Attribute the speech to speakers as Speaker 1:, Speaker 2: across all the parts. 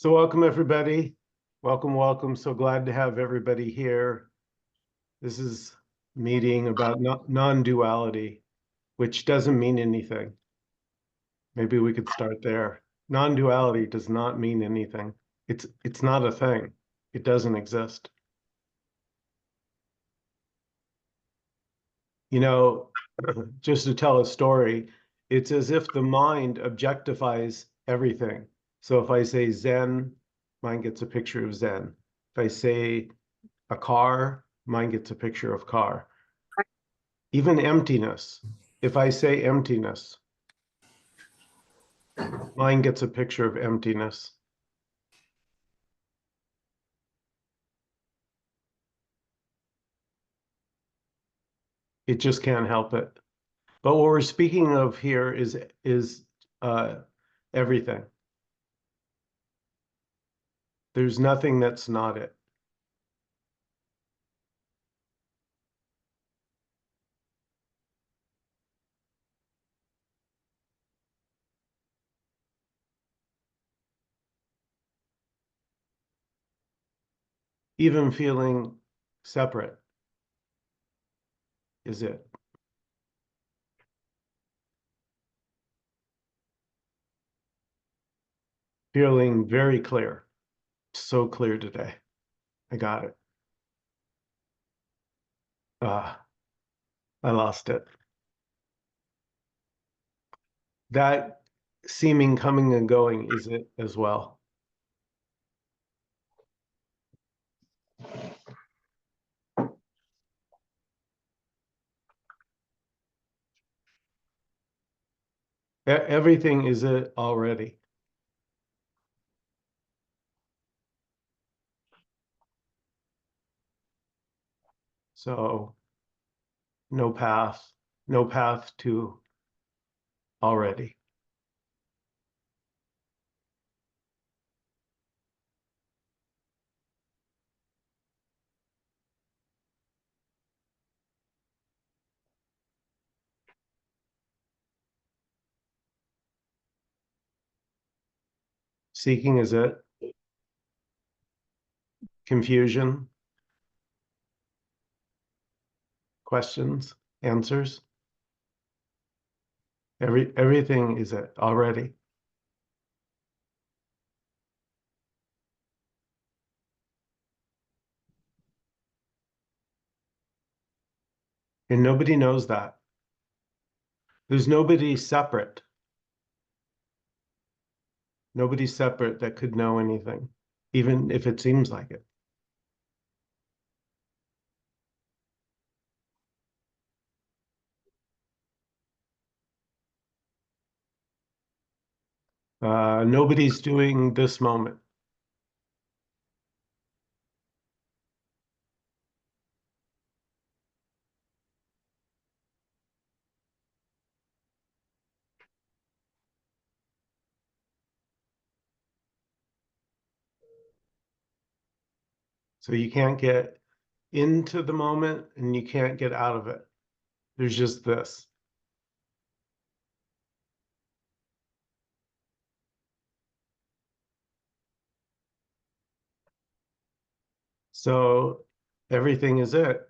Speaker 1: So welcome, everybody. Welcome, welcome. So glad to have everybody here. This is a meeting about non-duality, which doesn't mean anything. Maybe we could start there. Non-duality does not mean anything. It's not a thing. It doesn't exist. You know, just to tell a story, it's as if the mind objectifies everything. So if I say Zen, mind gets a picture of Zen. If I say a car, mine gets a picture of car. Even emptiness. If I say emptiness, mine gets a picture of emptiness. It just can't help it. But what we're speaking of here is uh, everything. There's nothing that's not it. Even feeling separate is it. Feeling very clear. So clear today. I got it. Ah, I lost it. That seeming coming and going is it as well. Everything is it already. So no path to already. Seeking is it. Confusion, questions, answers. Everything is it already. And nobody knows that. There's nobody separate. Nobody separate that could know anything, even if it seems like it. Nobody's doing this moment. So you can't get into the moment and you can't get out of it. There's just this. So everything is it.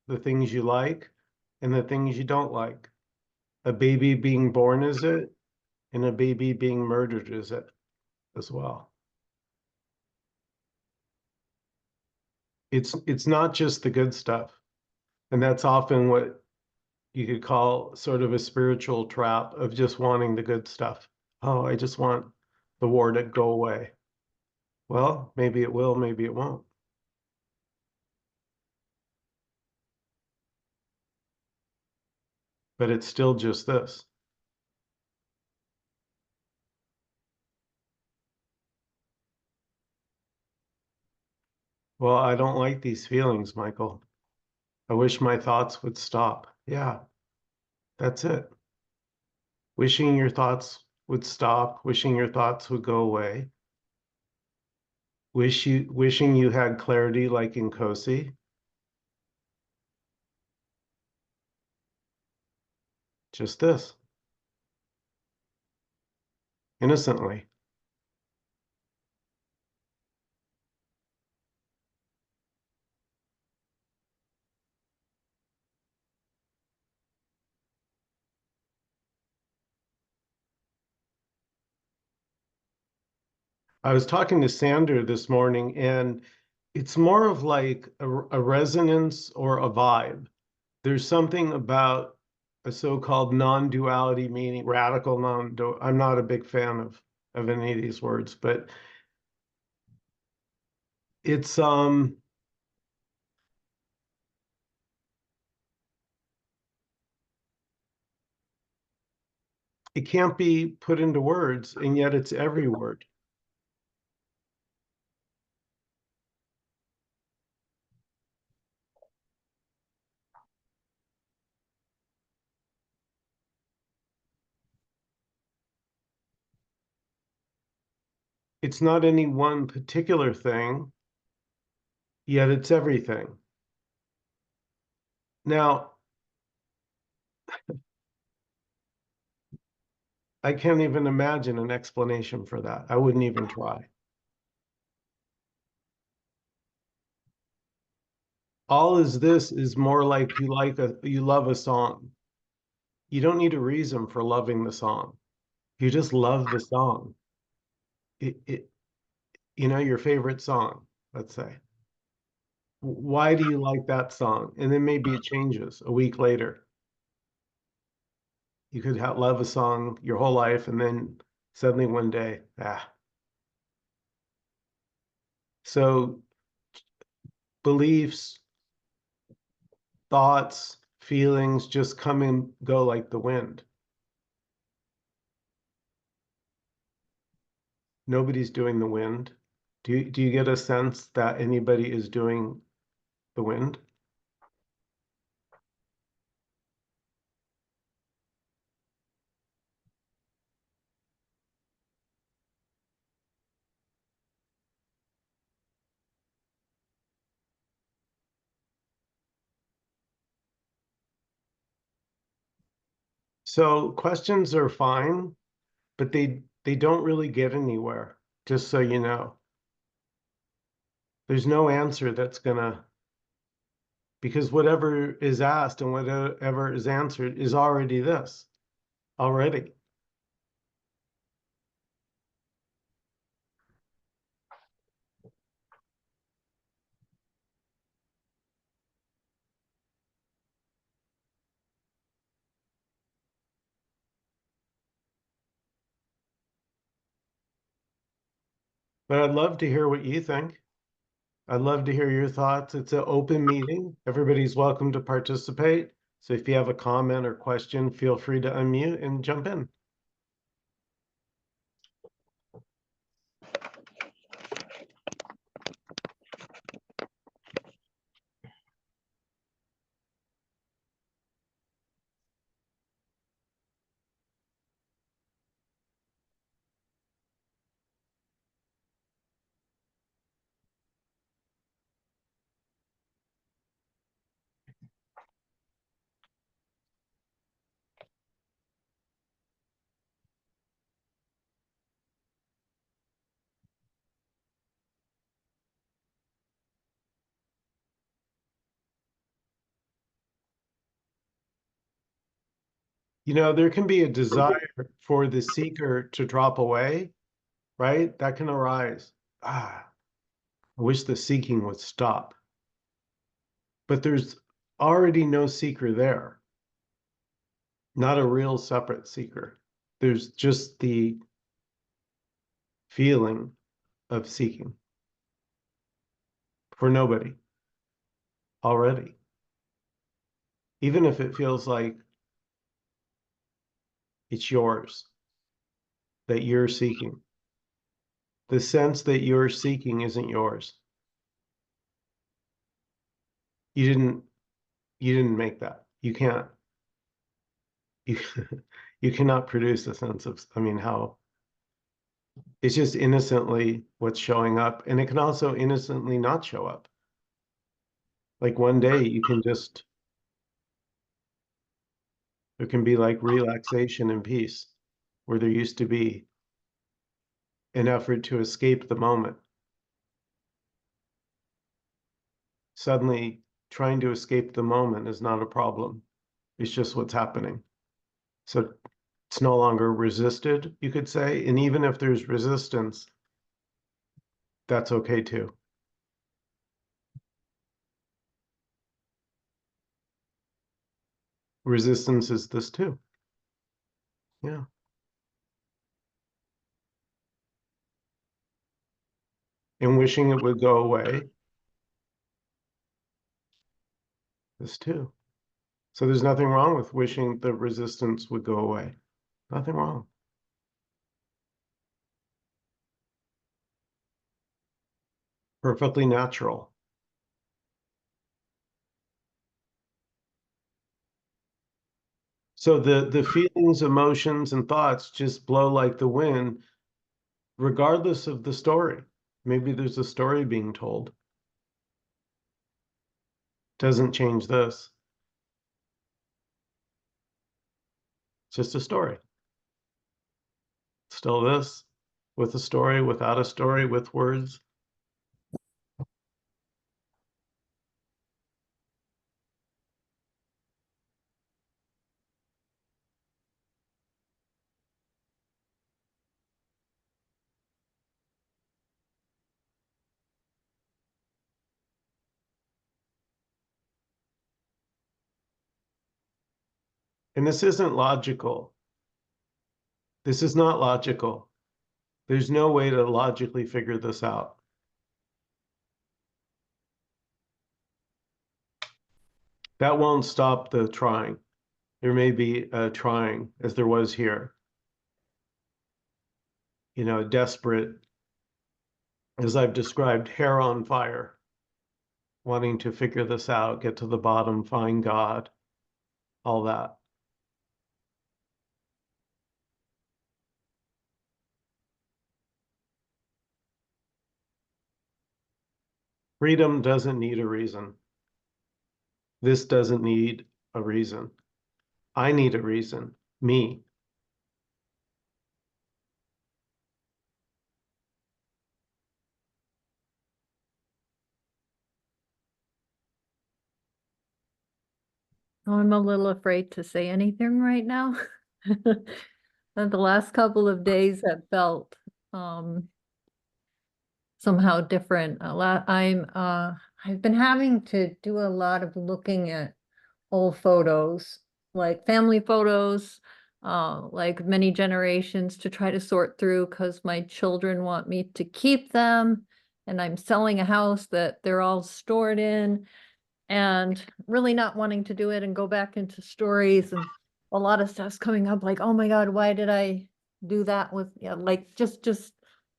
Speaker 1: The things you like and the things you don't like. A baby being born is it, and a baby being murdered is it as well. It's not just the good stuff. And that's often what you could call sort of a spiritual trap of just wanting the good stuff. Oh, I just want the war to go away. Well, maybe it will, maybe it won't. But it's still just this. Well, I don't like these feelings, Michael. I wish my thoughts would stop. Yeah, that's it. Wishing your thoughts would stop, wishing your thoughts would go away. Wishing you had clarity like in Kosi. Just this. Innocently. I was talking to Sander this morning, and it's more of like a resonance or a vibe. There's something about a so-called non-duality, meaning radical non-dual. I'm not a big fan of any of these words, but it's it can't be put into words, and yet it's every word. It's not any one particular thing, yet it's everything. Now, I can't even imagine an explanation for that. I wouldn't even try. All is this is more like you love a song. You don't need a reason for loving the song. You just love the song. It your favorite song, let's say. Why do you like that song? And then maybe it changes a week later. You could love a song your whole life, and then suddenly one day, ah. So beliefs, thoughts, feelings just come and go like the wind. Nobody's doing the wind. Do you get a sense that anybody is doing the wind? So questions are fine, but they don't really get anywhere, just so you know. There's no answer that's gonna, because whatever is asked and whatever is answered is already this, already. But I'd love to hear what you think. I'd love to hear your thoughts. It's an open meeting. Everybody's welcome to participate. So if you have a comment or question, feel free to unmute and jump in. There can be a desire for the seeker to drop away, right? That can arise. I wish the seeking would stop. But there's already no seeker there, not a real separate seeker. There's just the feeling of seeking for nobody already. Even if it feels like it's yours, that you're seeking. The sense that you're seeking isn't yours. You didn't you didn't make that. You can't you you cannot produce a sense of, how it's just innocently what's showing up, and it can also innocently not show up. Like one day you can just there can be like relaxation and peace where there used to be an effort to escape the moment. Suddenly, trying to escape the moment is not a problem. It's just what's happening. So it's no longer resisted, you could say. And even if there's resistance, that's okay too. Resistance is this too. Yeah. And wishing it would go away. This too. So there's nothing wrong with wishing the resistance would go away. Nothing wrong. Perfectly natural. So the feelings, emotions, and thoughts just blow like the wind, regardless of the story. Maybe there's a story being told. Doesn't change this. It's just a story. Still this, with a story, without a story, with words. And this isn't logical. This is not logical. There's no way to logically figure this out. That won't stop the trying. There may be a trying, as there was here. You know, desperate, as I've described, hair on fire, wanting to figure this out, get to the bottom, find God, all that. Freedom doesn't need a reason. This doesn't need a reason. I need a reason, me.
Speaker 2: I'm a little afraid to say anything right now. The last couple of days have felt somehow different. I've been having to do a lot of looking at old photos, like family photos, like many generations, to try to sort through because my children want me to keep them, and I'm selling a house that they're all stored in, and really not wanting to do it and go back into stories, and a lot of stuff's coming up like, oh my God, why did I do that with, like just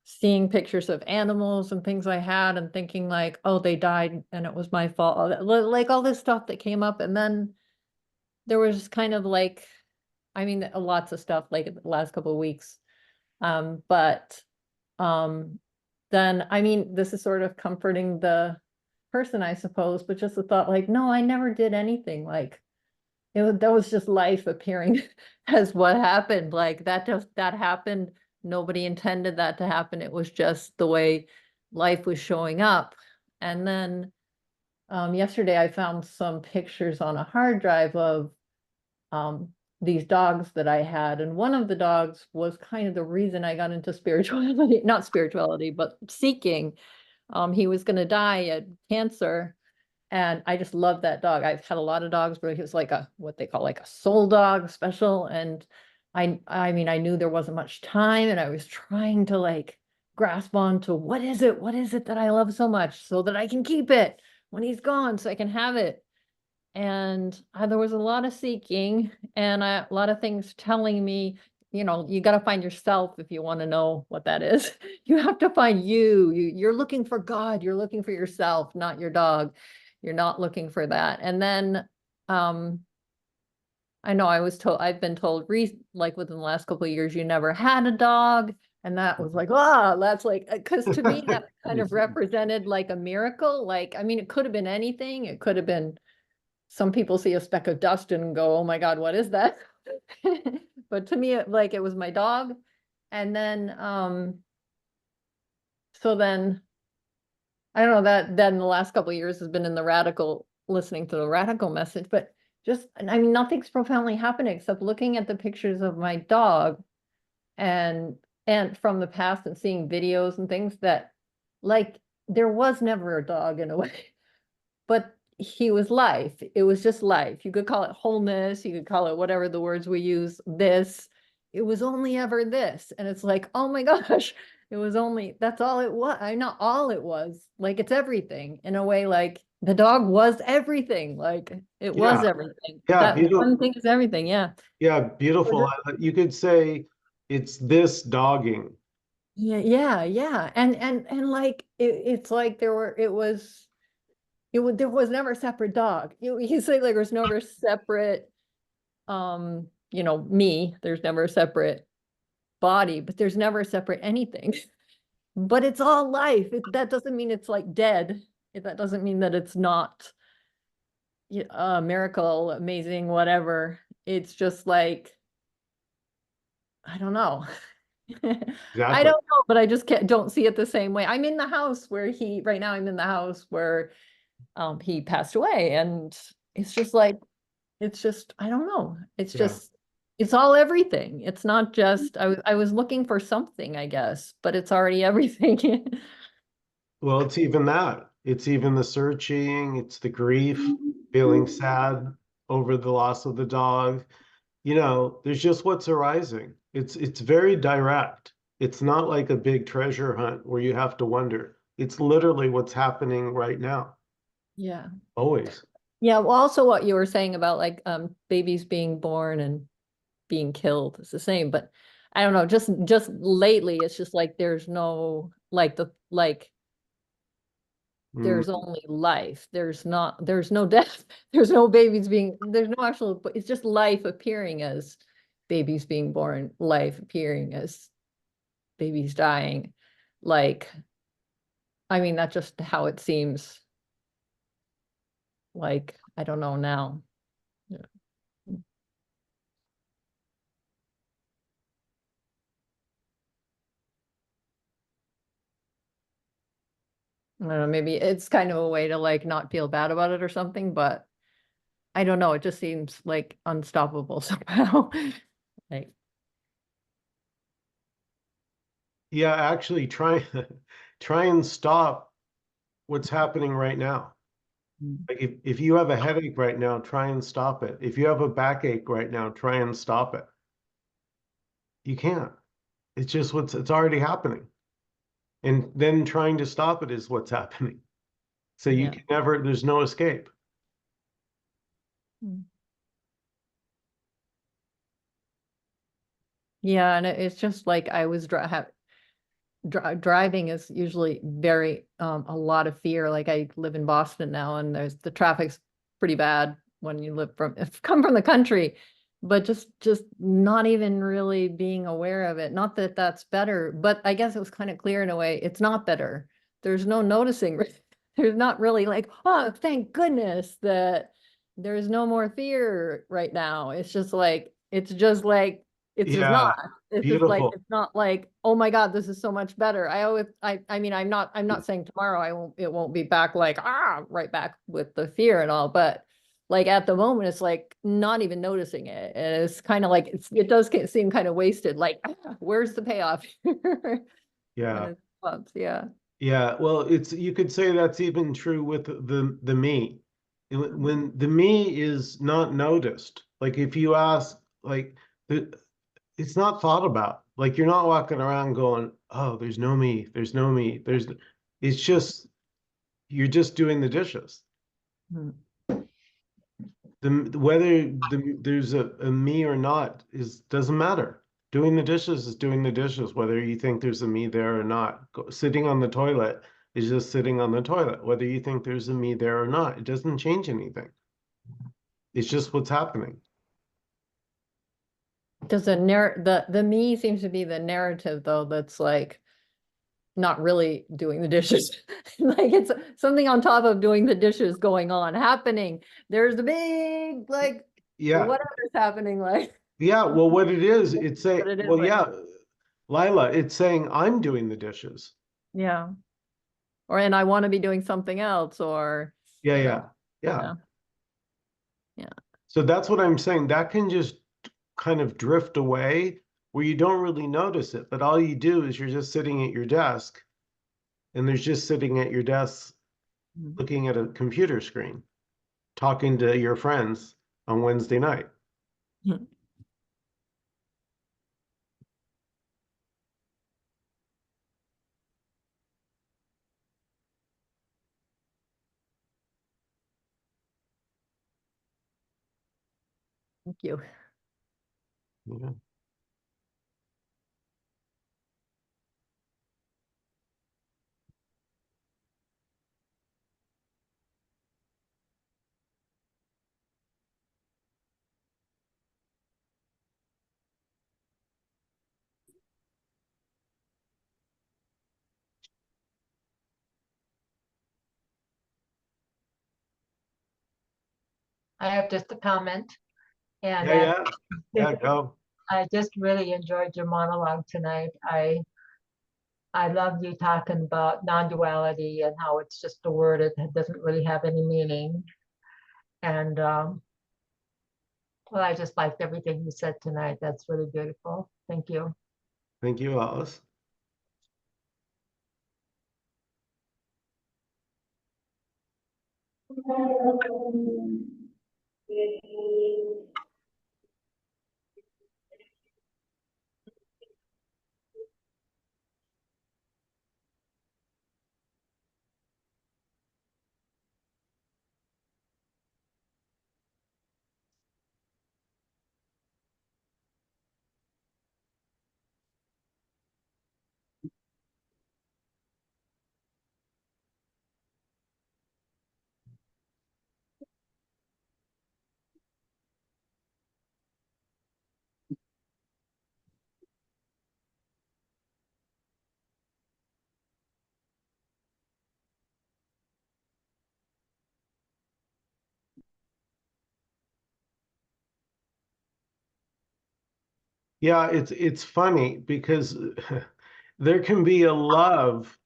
Speaker 2: seeing pictures of animals and things I had and thinking like, oh, they died and it was my fault. Like all this stuff that came up. And then there was kind of like, I mean, lots of stuff like the last couple of weeks. But then, I mean, this is sort of comforting the person, I suppose, but just the thought like, no, I never did anything. Like that was just life appearing as what happened. Like that happened. Nobody intended that to happen. It was just the way life was showing up. And then yesterday I found some pictures on a hard drive of um, these dogs that I had. And one of the dogs was kind of the reason I got into spirituality, not spirituality, but seeking. He was going to die of cancer. And I just love that dog. I've had a lot of dogs, but he was like what they call like a soul dog special. And I mean, I knew there wasn't much time, and I was trying to like grasp on to what is it? What is it that I love so much so that I can keep it when he's gone so I can have it. And there was a lot of seeking and a lot of things telling me, you got to find yourself if you want to know what that is. You have to find you're looking for God, you're looking for yourself, not your dog. You're not looking for that. And then I know I've been told like within the last couple of years, you never had a dog. And that was like, that's like, because to me, that kind of represented like a miracle. Like, I mean, it could have been anything. It could have been, some people see a speck of dust and go, oh my God, what is that? But to me, it was my dog. And then, so then, I don't know, that then the last couple of years has been in the radical, listening to the radical message, but just, I mean, nothing's profoundly happening except looking at the pictures of my dog and from the past and seeing videos and things that like there was never a dog in a way, but he was life. It was just life. You could call it wholeness, you could call it whatever the words we use, this. It was only ever this. And it's like, oh my gosh, it was only, that's all it was. I not all it was. Like it's everything in a way, like the dog was everything. Like it was
Speaker 1: Yeah,
Speaker 2: everything.
Speaker 1: yeah,
Speaker 2: That
Speaker 1: beautiful.
Speaker 2: one thing is everything. Yeah.
Speaker 1: Yeah, beautiful. You could say it's this dogging.
Speaker 2: Yeah, yeah, yeah. And like it's like there was never a separate dog. You say like there's never separate me, there's never a separate body, but there's never a separate anything. But it's all life. That doesn't mean it's like dead. That doesn't mean that it's not a miracle, amazing, whatever. It's just like, I don't know. I
Speaker 1: Exactly.
Speaker 2: don't know, but I just don't see it the same way. I'm in the house where right now I'm in the house where he passed away, and it's just like, it's just, I don't know. It's
Speaker 1: Yeah.
Speaker 2: just, it's all everything. It's not just, I was looking for something, I guess, but it's already everything.
Speaker 1: Well, it's even that. It's even the searching, it's the grief, feeling sad over the loss of the dog. There's just what's arising. It's very direct. It's not like a big treasure hunt where you have to wonder. It's literally what's happening right now,
Speaker 2: Yeah.
Speaker 1: always.
Speaker 2: Yeah. Well, also what you were saying about like babies being born and being killed is the same, but I don't know, just lately it's just like there's no like
Speaker 1: Mm,
Speaker 2: there's only life. There's no death. There's no babies there's no actual, but it's just life appearing as babies being born, life appearing as babies dying. Like, I mean, that's just how it seems like, I don't know now. Yeah. I don't know, maybe it's kind of a way to like not feel bad about it or something, but I don't know. It just seems like unstoppable somehow. Like,
Speaker 1: yeah, actually try and stop what's happening right now.
Speaker 2: mm,
Speaker 1: Like if you have a headache right now, try and stop it. If you have a backache right now, try and stop it. You can't. It's already happening. And then trying to stop it is what's happening. So you
Speaker 2: yeah.
Speaker 1: can never, there's no escape.
Speaker 2: Mm. Yeah, and it's just like I was driving is usually very a lot of fear. Like I live in Boston now, and there's the traffic's pretty bad when you live come from the country, but just not even really being aware of it. Not that that's better, but I guess it was kind of clear in a way. It's not better. There's no noticing. There's not really like, oh, thank goodness that there's no more fear right now. It's just not.
Speaker 1: Yeah,
Speaker 2: It's just like,
Speaker 1: beautiful.
Speaker 2: it's not like, oh my God, this is so much better. I mean, I'm not saying tomorrow it won't be back like, right back with the fear and all, but like at the moment, it's like not even noticing it. And it's kind of like, it does seem kind of wasted. Like, where's the payoff here? When
Speaker 1: Yeah.
Speaker 2: it comes, yeah.
Speaker 1: Yeah. Well, you could say that's even true with the me. When the me is not noticed, like if you ask, like the it's not thought about. Like you're not walking around going, "Oh, there's no me. There's no me." It's just you're just doing the dishes.
Speaker 2: Mm.
Speaker 1: Whether there's a me or not is doesn't matter. Doing the dishes is doing the dishes, whether you think there's a me there or not. Sitting on the toilet is just sitting on the toilet, whether you think there's a me there or not. It doesn't change anything. It's just what's happening.
Speaker 2: Does the me seems to be the narrative though, that's like not really doing the dishes. Like it's something on top of doing the dishes going on, happening. There's the big, like,
Speaker 1: Yeah,
Speaker 2: whatever's happening, like,
Speaker 1: yeah. Well, what it is,
Speaker 2: but it is like,
Speaker 1: yeah, Lila, it's saying I'm doing the dishes.
Speaker 2: yeah. And I want to be doing something else, or,
Speaker 1: Yeah,
Speaker 2: you
Speaker 1: yeah,
Speaker 2: know,
Speaker 1: yeah.
Speaker 2: yeah, yeah.
Speaker 1: So that's what I'm saying. That can just kind of drift away where you don't really notice it, but all you do is you're just sitting at your desk and there's just sitting at your desk looking at a computer screen, talking to your friends on Wednesday night.
Speaker 2: Thank you.
Speaker 1: Yeah.
Speaker 3: I have just a comment. And
Speaker 1: Yeah, go.
Speaker 3: I just really enjoyed your monologue tonight. I love you talking about non-duality and how it's just a word, it doesn't really have any meaning. And well, I just liked everything you said tonight. That's really beautiful. Thank you.
Speaker 1: Thank you, Alice. Yeah, it's funny because there can be a love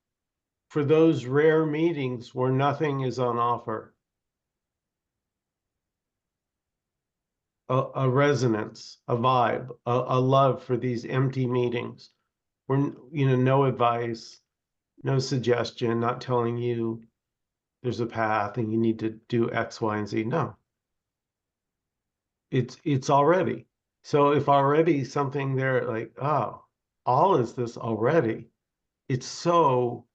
Speaker 1: for those rare meetings where nothing is on offer. A resonance, a vibe, a love for these empty meetings where, no advice, no suggestion, not telling you there's a path and you need to do X, Y, and Z. No, it's already. So if already something there like, oh, all is this already, it's so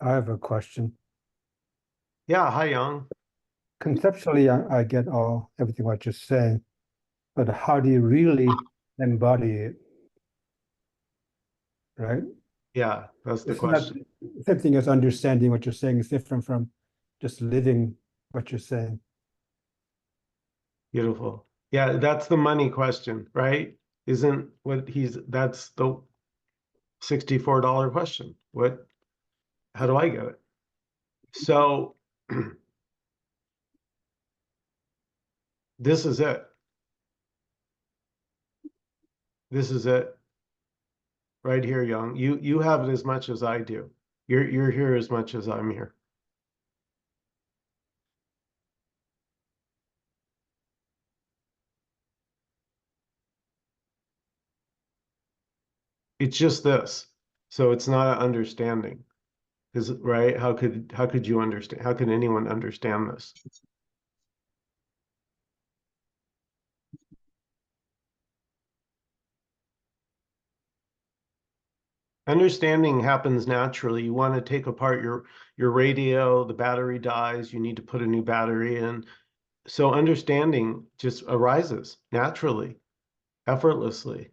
Speaker 4: I have a question.
Speaker 1: yeah, hi Young.
Speaker 4: Conceptually, I get everything what you're saying, but how do you really embody it? Right?
Speaker 1: Yeah, that's the
Speaker 4: It's not
Speaker 1: question.
Speaker 4: same thing as understanding what you're saying is different from just living what you're saying.
Speaker 1: Beautiful. Yeah, that's the money question, right? Isn't what that's the $64 question. How do I get it? So this is it. This is it. Right here, Young. You have it as much as I do. You're here as much as I'm here. It's just this. So it's not an understanding. Is it right? How could you understand? How can anyone understand this? Understanding happens naturally. You want to take apart your radio, the battery dies, you need to put a new battery in. So understanding just arises naturally, effortlessly.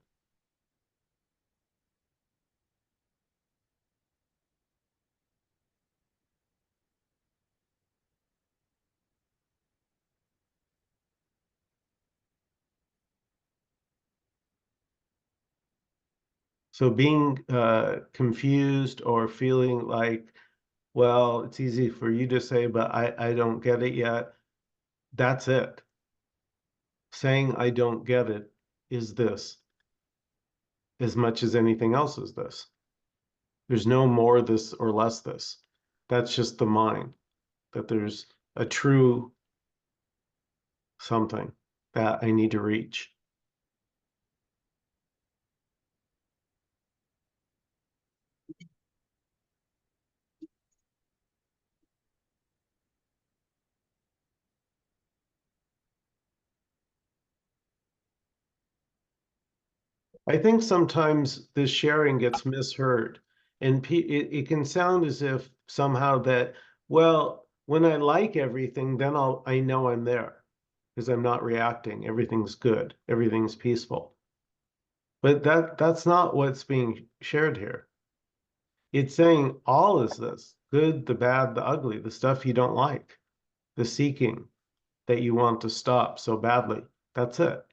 Speaker 1: So being confused or feeling like, well, it's easy for you to say, but I don't get it yet. That's it. Saying I don't get it is this as much as anything else is this. There's no more this or less this. That's just the mind. that there's a true something that I need to reach. I think sometimes this sharing gets misheard, and it can sound as if somehow that, well, when I like everything, then I know I'm there because I'm not reacting. Everything's good. Everything's peaceful. But that's not what's being shared here. It's saying all is this, good, the bad, the ugly, the stuff you don't like, the seeking that you want to stop so badly. That's it.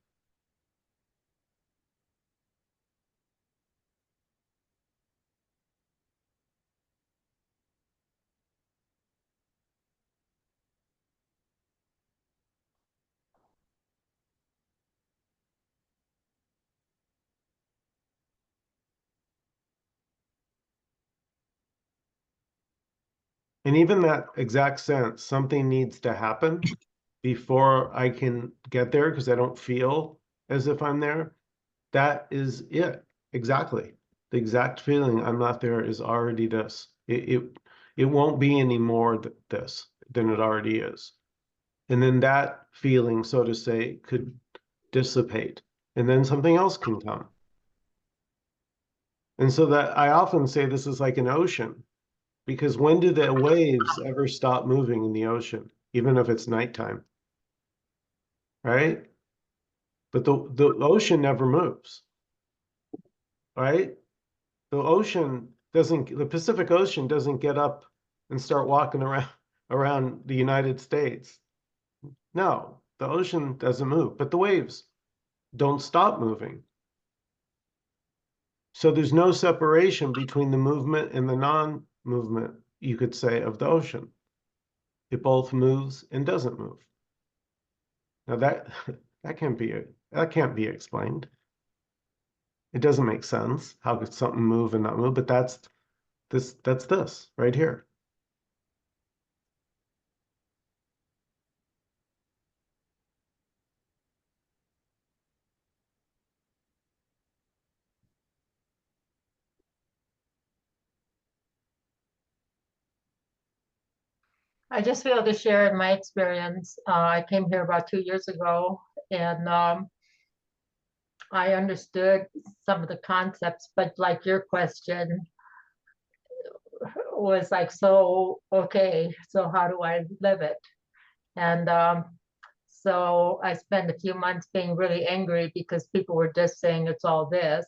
Speaker 1: And even that exact sense, something needs to happen before I can get there because I don't feel as if I'm there. That is it. Exactly. The exact feeling I'm not there is already this. It won't be any more this than it already is. And then that feeling, so to say, could dissipate. And then something else can come. And so that I often say this is like an ocean. Because when do the waves ever stop moving in the ocean, even if it's nighttime, right? But the ocean never moves, right? The Pacific Ocean doesn't get up and start walking around the United States. No, the ocean doesn't move, but the waves don't stop moving. So there's no separation between the movement and the non-movement, you could say, of the ocean. It both moves and doesn't move. Now that can't be explained. It doesn't make sense. How could something move and not move? But that's this right here.
Speaker 3: I just feel to share in my experience. I came here about 2 years ago, and I understood some of the concepts, but like your question was like, so, okay, so how do I live it? And so I spent a few months being really angry because people were just saying it's all this.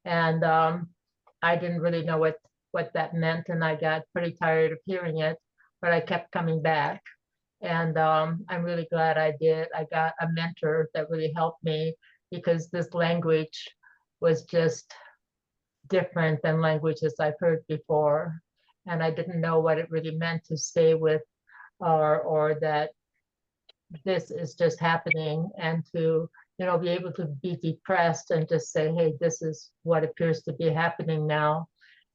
Speaker 3: And I didn't really know what that meant. And I got pretty tired of hearing it, but I kept coming back. And I'm really glad I did. I got a mentor that really helped me because this language was just different than languages I've heard before. And I didn't know what it really meant to stay with, or that this is just happening, and to be able to be depressed and just say, hey, this is what appears to be happening now,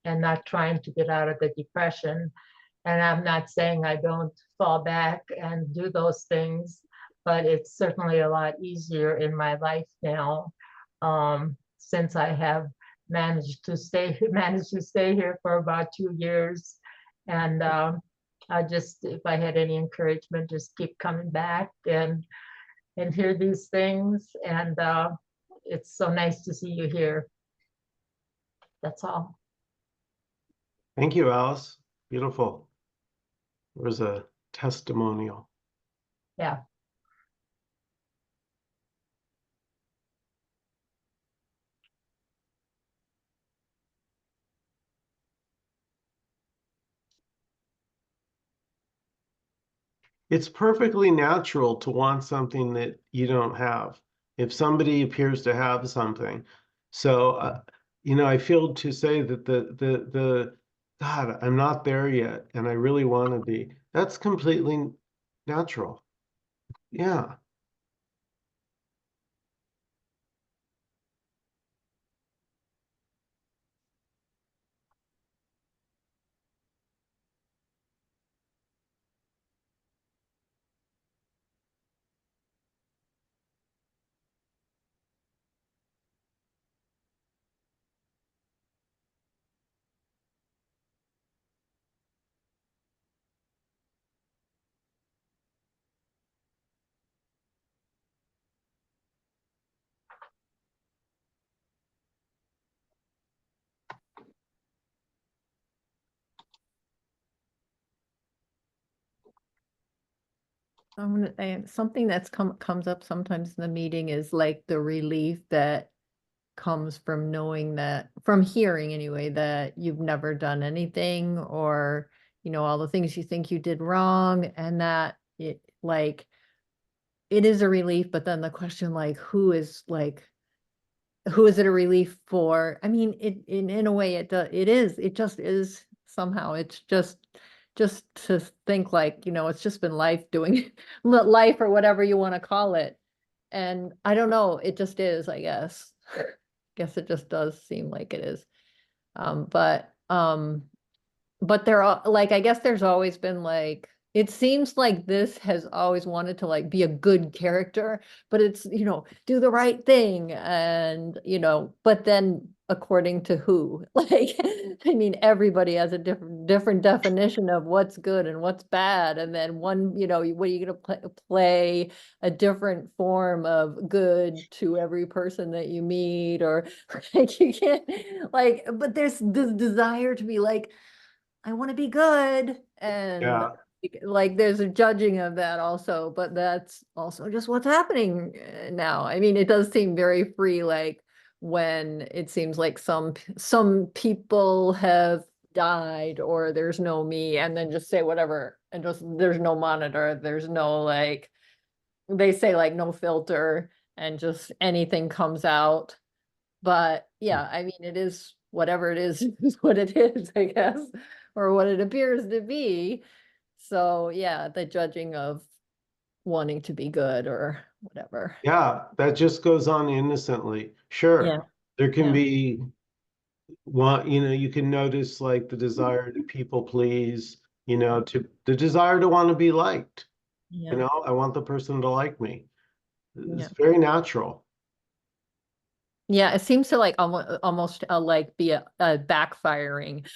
Speaker 3: and not trying to get out of the depression. And I'm not saying I don't fall back and do those things, but it's certainly a lot easier in my life now, since I have managed to stay here for about 2 years. And I just, if I had any encouragement, just keep coming back and hear these things. And it's so nice to see you here. That's all.
Speaker 1: Thank you, Alice. Beautiful. There was a testimonial.
Speaker 3: Yeah.
Speaker 1: It's perfectly natural to want something that you don't have. If somebody appears to have something, so I feel to say that the God, I'm not there yet, and I really want to be. That's completely natural. Yeah.
Speaker 2: something that's comes up sometimes in the meeting is like the relief that comes from knowing that, from hearing anyway, that you've never done anything, or, all the things you think you did wrong, and that it is a relief, but then the question, like, who is it a relief for? I mean, in a way it just is somehow. It's just to think, like, it's just been life doing life, or whatever you want to call it. And I don't know, it just is, I guess. Guess it just does seem like it is. But there are, like, I guess there's always been, like, it seems like this has always wanted to, like, be a good character, but it's, do the right thing, and, but then according to who? Like, I mean, everybody has a different definition of what's good and what's bad, and then one, what are you gonna play a different form of good to every person that you meet, or like, you can't, like, but there's this desire to be like, I want to be good, and
Speaker 1: Yeah,
Speaker 2: like there's a judging of that also, but that's also just what's happening now. I mean, it does seem very free, like when it seems like some people have died, or there's no me, and then just say whatever, and just there's no monitor, there's no, like, they say, like, no filter, and just anything comes out. But yeah, I mean, it is whatever it is, is what it is, I guess, or what it appears to be. So yeah, the judging of wanting to be good or whatever.
Speaker 1: yeah, that just goes on innocently. Sure,
Speaker 2: Yeah,
Speaker 1: there can
Speaker 2: yeah,
Speaker 1: be one, you can notice like the desire to people please, to the desire to want to be liked.
Speaker 2: yeah,
Speaker 1: I want the person to like me.
Speaker 2: yeah.
Speaker 1: It's very natural.
Speaker 2: Yeah, it seems to, like, almost like be a backfiring.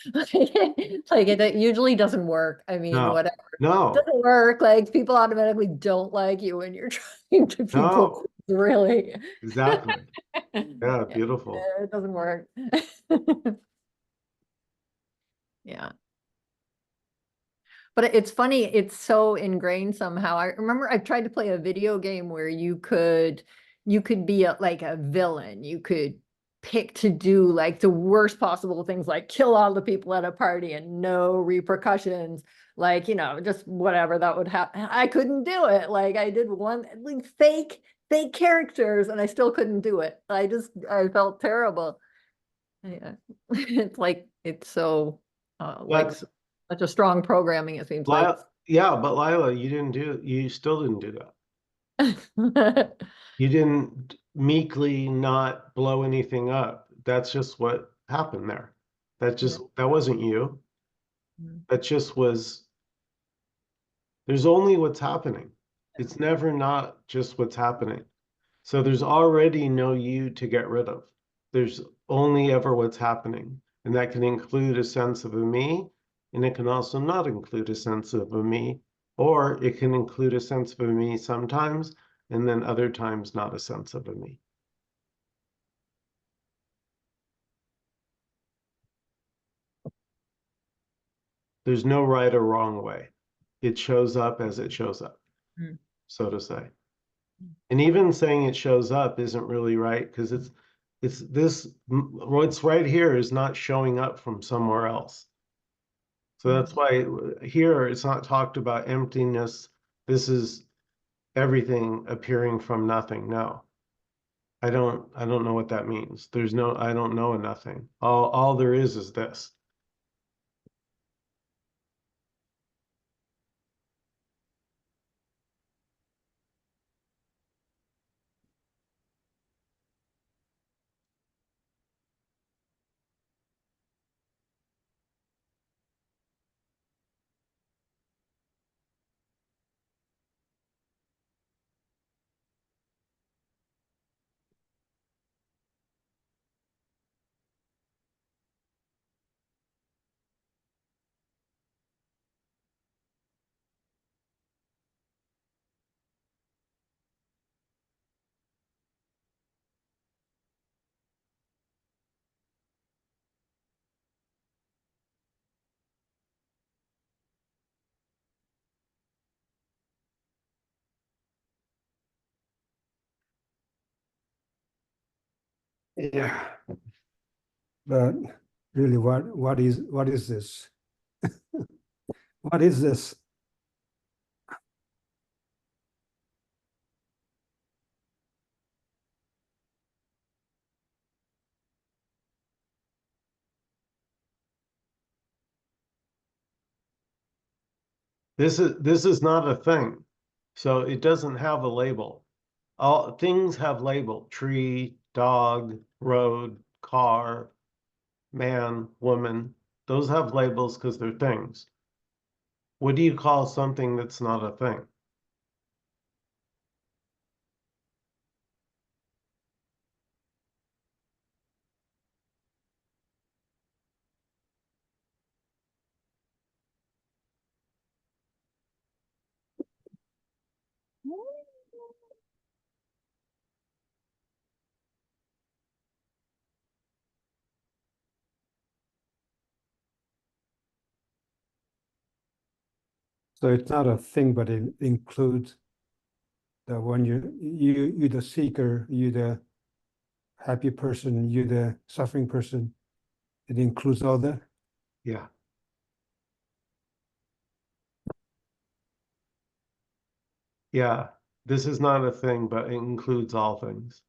Speaker 2: Like, it usually doesn't work. I mean,
Speaker 1: No,
Speaker 2: whatever.
Speaker 1: no,
Speaker 2: Doesn't work. Like, people automatically don't like you when you're trying to people,
Speaker 1: no,
Speaker 2: really.
Speaker 1: exactly. Yeah,
Speaker 2: Yeah,
Speaker 1: beautiful.
Speaker 2: it doesn't work. Yeah. But it's funny, it's so ingrained somehow. I remember I tried to play a video game where you could be like a villain. You could pick to do, like, the worst possible things, like kill all the people at a party and no repercussions. Like, just whatever that would happen. I couldn't do it. Like, I did one, like, fake characters, and I still couldn't do it. I felt terrible. Yeah. It's like, it's so like
Speaker 1: But
Speaker 2: such a strong programming, it seems like.
Speaker 1: Lila, yeah, but Lila, you still didn't do that. You didn't meekly not blow anything up. That's just what happened there.
Speaker 2: Yeah.
Speaker 1: That wasn't you.
Speaker 2: Mm.
Speaker 1: That just was, there's only what's happening. It's never not just what's happening. So there's already no you to get rid of. There's only ever what's happening. And that can include a sense of a me, and it can also not include a sense of a me, or it can include a sense of a me sometimes, and then other times not a sense of a me. There's no right or wrong way. It shows up as it shows up,
Speaker 2: Mm.
Speaker 1: so to say. And even saying it shows up isn't really right, because it's this, what's right here is not showing up from somewhere else. So that's why here it's not talked about emptiness. This is everything appearing from nothing. No, I don't know what that means. I don't know a nothing. All there is this.
Speaker 4: Yeah. But really, what is this? What is this?
Speaker 1: This is not a thing. So it doesn't have a label. All things have label: tree, dog, road, car, man, woman. Those have labels because they're things. What do you call something that's not a thing?
Speaker 4: So it's not a thing, but it includes the one you the seeker, you the happy person, you the suffering person. It includes all that.
Speaker 1: Yeah. Yeah. This is not a thing, but it includes all things.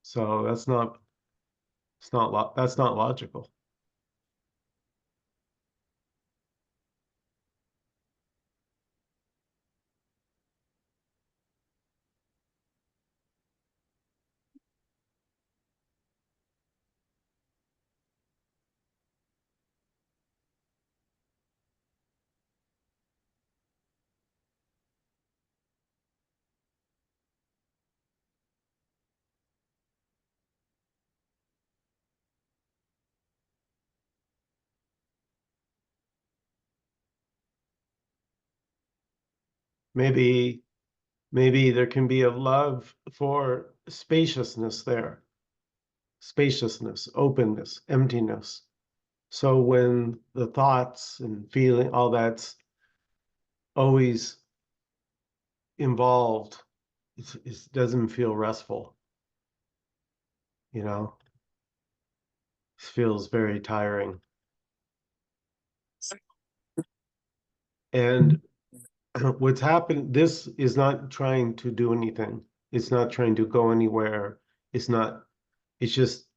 Speaker 1: So that's not logical. Maybe there can be a love for spaciousness there. Spaciousness, openness, emptiness. So when the thoughts and feeling, all that's always involved, it doesn't feel restful. You know, it feels very tiring. And what's happened, this is not trying to do anything. It's not trying to go anywhere. It's not, it's just,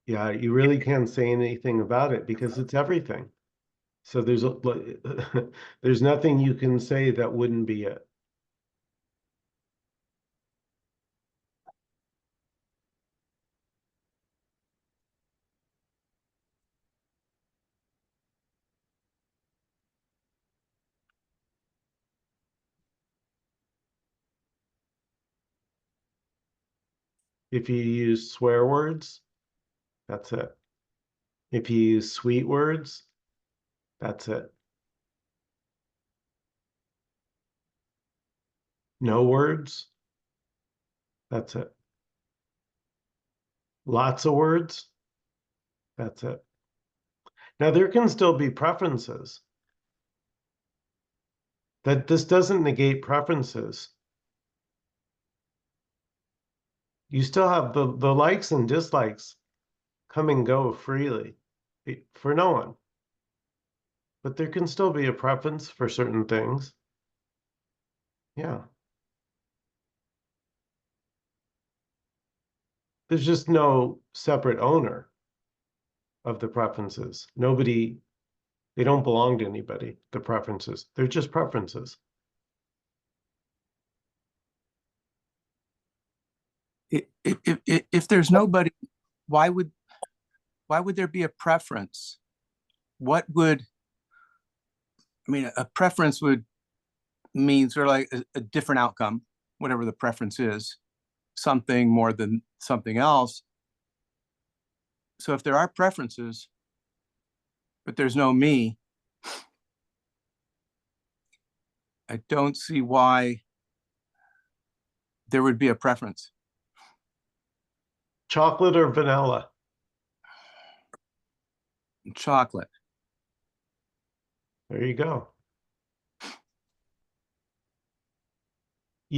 Speaker 1: yeah, you really can't say anything about it because it's everything. So there's nothing you can say that wouldn't be it. If you use swear words, that's it. If you use sweet words, that's it. No words, that's it. Lots of words, that's it. Now there can still be preferences. That this doesn't negate preferences. You still have the likes and dislikes come and go freely for no one. But there can still be a preference for certain things. Yeah. There's just no separate owner of the preferences. Nobody, they don't belong to anybody, the preferences. They're just preferences.
Speaker 5: If there's nobody, why would there be a preference? What would, I mean, a preference would mean sort of like a different outcome, whatever the preference is, something more than something else. So if there are preferences, but there's no me, I don't see why there would be a preference.
Speaker 1: Chocolate or vanilla?
Speaker 5: chocolate.
Speaker 1: There you go.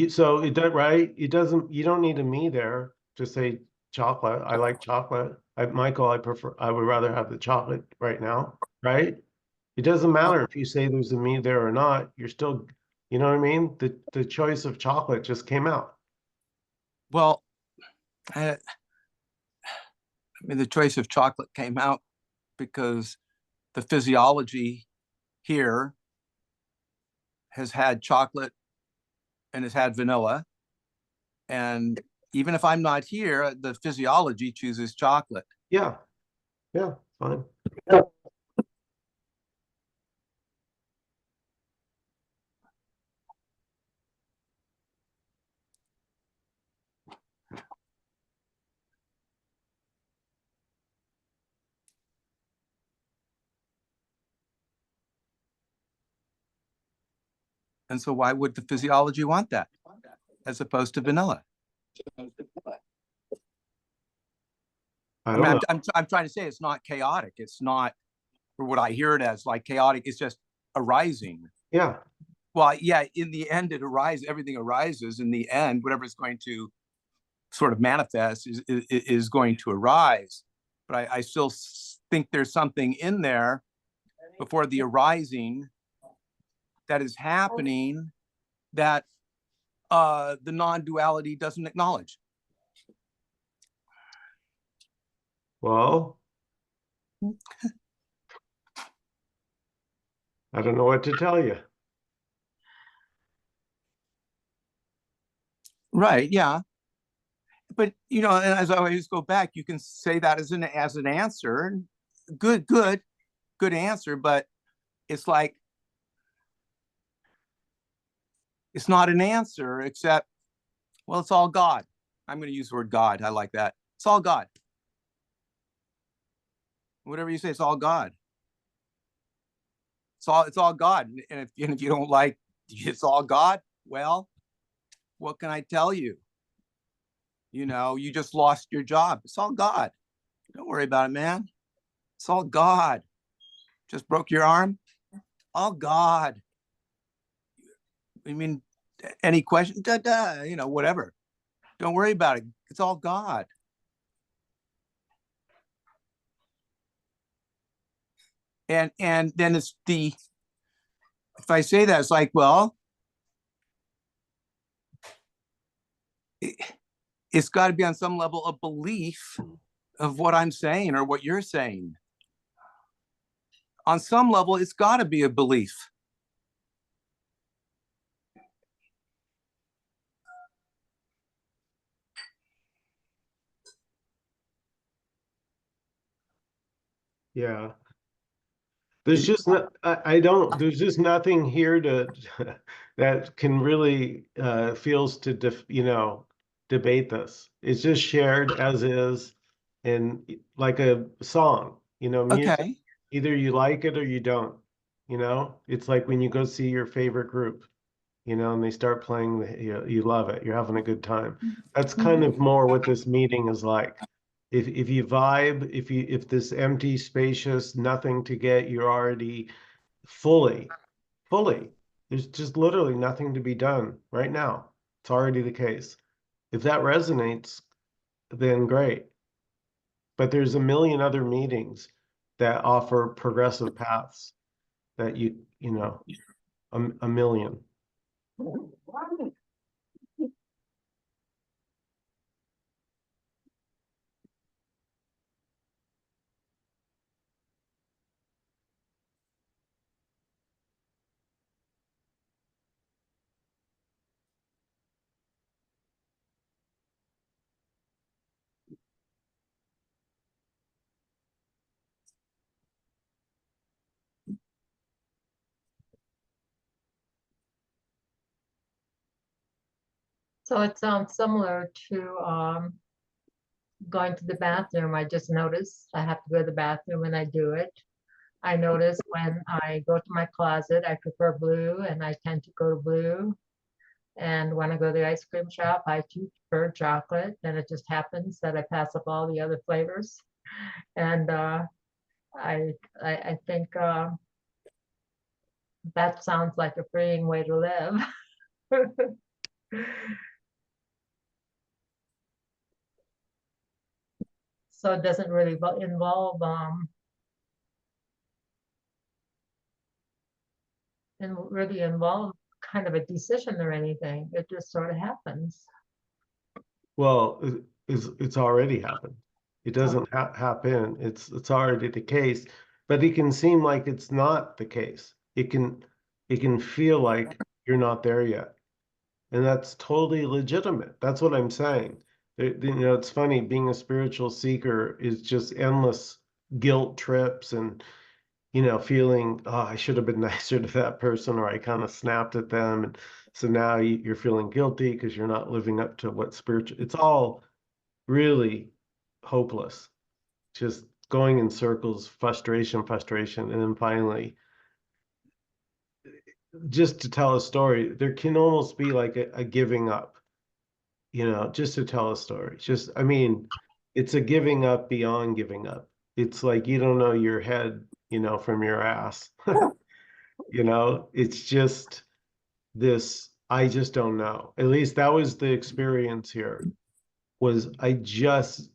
Speaker 1: So it does, right? It doesn't, you don't need a me there. Just say chocolate. I like chocolate. Michael, I would rather have the chocolate right now, right? It doesn't matter if you say there's a me there or not. You're still, you know what I mean? The choice of chocolate just came out.
Speaker 5: Well, I mean, the choice of chocolate came out because the physiology here has had chocolate and has had vanilla. And even if I'm not here, the physiology chooses chocolate.
Speaker 1: Yeah. Yeah, fine.
Speaker 5: And so why would the physiology want that as opposed to vanilla?
Speaker 1: I
Speaker 5: I
Speaker 1: don't
Speaker 5: mean,
Speaker 1: know.
Speaker 5: I'm trying to say it's not chaotic. It's not, or what I hear it as, like chaotic. It's just arising.
Speaker 1: Yeah.
Speaker 5: Well, yeah, in the end, everything arises in the end, whatever's going to sort of manifest is going to arise. But I still think there's something in there before the arising that is happening that the non-duality doesn't acknowledge.
Speaker 1: Well, I don't know what to tell you.
Speaker 5: Right, yeah. But you know, and as I always go back, you can say that as an answer. Good answer, but it's like it's not an answer except, well, it's all God. I'm going to use the word God. I like that. It's all God. Whatever you say, it's all God. It's all God. And if you don't like it's all God, well, what can I tell you? You know, you just lost your job. It's all God. Don't worry about it, man. It's all God. Just broke your arm. All God. I mean, any question? You know, whatever. Don't worry about it. It's all God. And then it's if I say that, it's like, well, it's got to be on some level of belief of what I'm saying or what you're saying. On some level, it's got to be a belief.
Speaker 1: Yeah. There's just not, I don't, there's just nothing here to, that can really, feels to, debate this. It's just shared as is and like a song, music,
Speaker 5: Okay.
Speaker 1: either you like it or you don't, it's like when you go see your favorite group, and they start playing, you love it, you're having a good time. That's kind of more what this meeting is like. If you vibe, if this empty, spacious, nothing to get, you're already fully, there's just literally nothing to be done right now. It's already the case. If that resonates, then great. But there's a million other meetings that offer progressive paths that a million.
Speaker 3: So it sounds similar to going to the bathroom. I just noticed I have to go to the bathroom and I do it. I notice when I go to my closet, I prefer blue and I tend to go to blue. And when I go to the ice cream shop, I too prefer chocolate. And it just happens that I pass up all the other flavors. And I think that sounds like a freeing way to live. So it doesn't really involve and really involve kind of a decision or anything. It just sort of happens.
Speaker 1: Well, it's already happened. It doesn't happen. It's already the case, but it can seem like it's not the case. It can feel like you're not there yet. And that's totally legitimate. That's what I'm saying. It's funny, being a spiritual seeker is just endless guilt trips and, feeling, oh, I should have been nicer to that person, or I kind of snapped at them. And so now you're feeling guilty because you're not living up to what spiritual, it's all really hopeless. Just going in circles, frustration, and then finally, just to tell a story, there can almost be like a giving up, just to tell a story. I mean, it's a giving up beyond giving up. It's like you don't know your head, from your ass. It's just this, I just don't know. At least that was the experience here, was I just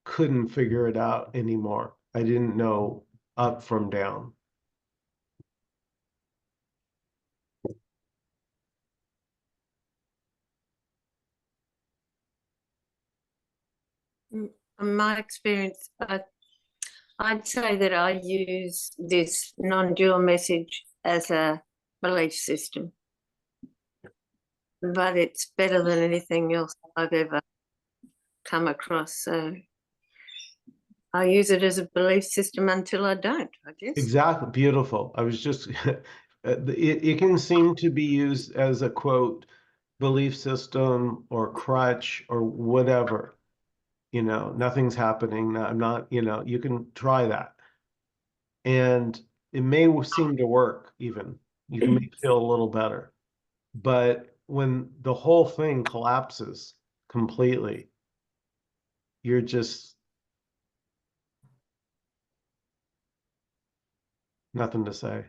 Speaker 1: couldn't figure it out anymore. I didn't know up from down.
Speaker 6: In my experience, I'd say that I use this non-dual message as a belief system, but it's better than anything else I've ever come across. So I use it as a belief system until I don't, I guess.
Speaker 1: Exactly. Beautiful. I was just, it can seem to be used as a quote, belief system or crutch or whatever. Nothing's happening. I'm not, you can try that. And it may seem to work even. You can make feel a little better. But when the whole thing collapses completely, you're just nothing to say.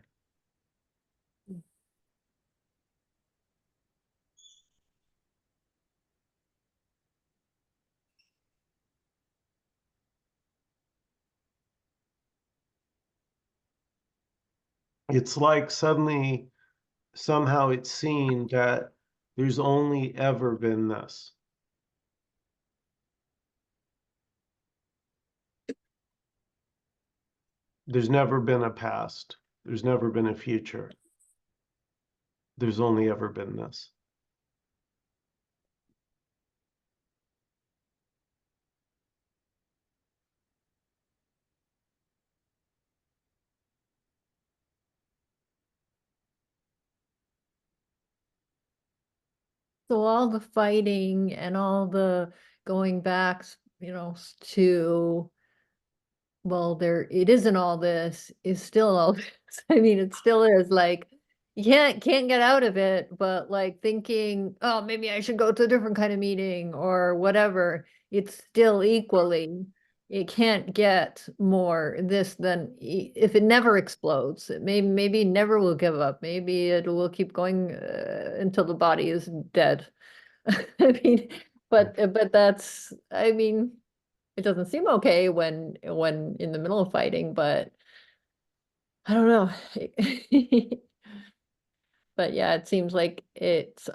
Speaker 1: It's like suddenly, somehow it's seen that there's only ever been this. There's never been a past. There's never been a future. There's only ever been this.
Speaker 2: So all the fighting and all the going back, to, well, it isn't all this, is still all this. I mean, it still is like, you can't get out of it, but like thinking, oh, maybe I should go to a different kind of meeting or whatever, it's still equally, it can't get more this than, if it never explodes, it maybe never will give up. Maybe it will keep going until the body is dead. I mean, but that's, I mean, it doesn't seem okay when in the middle of fighting, but I don't know. But yeah, it seems like it's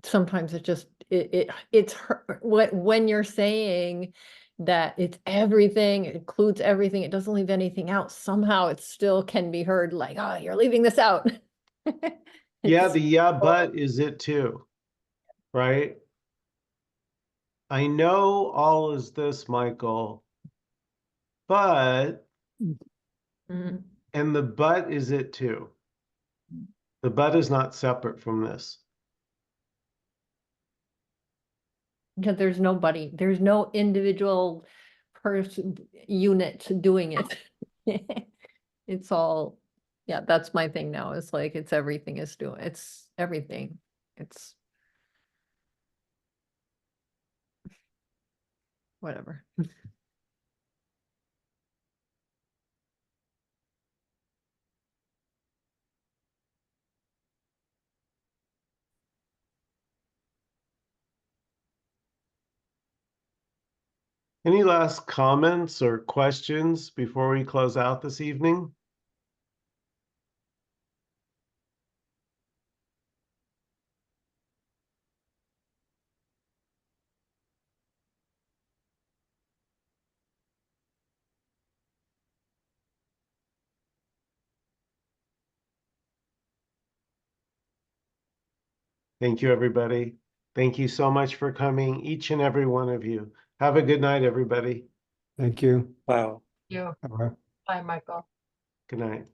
Speaker 2: sometimes it just it's when you're saying that it's everything, it includes everything, it doesn't leave anything out, somehow it still can be heard like, oh, you're leaving this out.
Speaker 1: Yeah,
Speaker 2: It's-
Speaker 1: but is it too, right? I know all is this, Michael, but,
Speaker 2: Mhm.
Speaker 1: and the but is it too. The but is not separate from this.
Speaker 2: Because there's nobody, there's no individual person, unit doing it. It's all, yeah, that's my thing now. It's like, it's everything is doing, it's everything. It's whatever.
Speaker 1: Any last comments or questions before we close out this evening? Thank you, everybody. Thank you so much for coming, each and every one of you. Have a good night, everybody.
Speaker 4: Thank you.
Speaker 7: Wow.
Speaker 3: You,
Speaker 4: Bye-bye.
Speaker 3: bye, Michael.
Speaker 1: Good night.